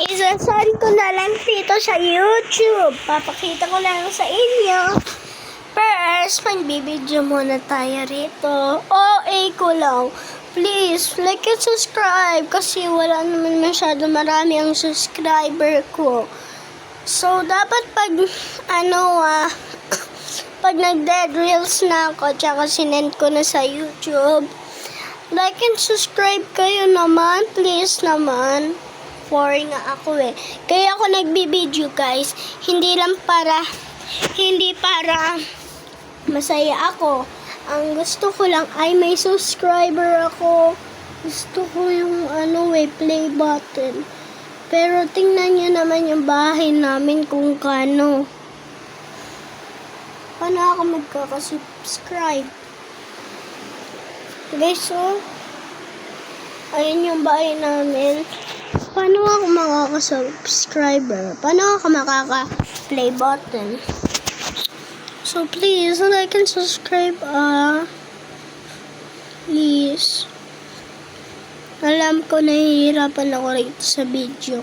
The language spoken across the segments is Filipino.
Isasali ko na lang dito sa YouTube. Papakita ko lang sa inyo. First, magbibideo muna tayo rito. OA ko lang. Please, like and subscribe kasi wala naman masyado marami ang subscriber ko. So, dapat pag nag-dead reels na ako, tsaka sinend ko na sa YouTube, like and subscribe kayo naman, please naman. Boring nga ako eh. Kaya ako nagbibideo guys, hindi para masaya ako. Ang gusto ko lang ay may subscriber ako. Gusto ko yung play button. Pero tingnan nyo naman yung bahay namin kung kano. Paano ako magkakasubscribe? Guys, so, ayun yung bahay namin. Paano ako makaka-subscriber? Paano ako makaka-play button? So, please, like and subscribe, please. Alam ko, nahihirapan ako rito sa video.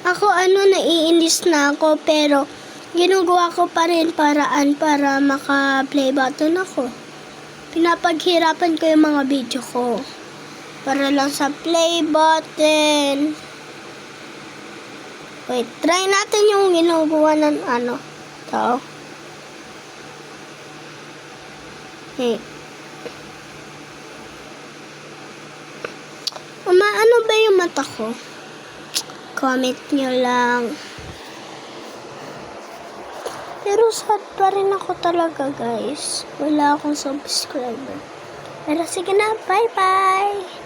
Ako, naiinis na ako, pero ginagawa ko pa rin paraan para maka-play button ako. Pinapaghirapan ko yung mga video ko. Para lang sa play button. Wait, try natin yung ginagawa ng ito. Hey. Ano ba yung mata ko? Comment nyo lang. Pero sad pa rin ako talaga guys. Wala akong subscriber. Pero sige na, bye bye!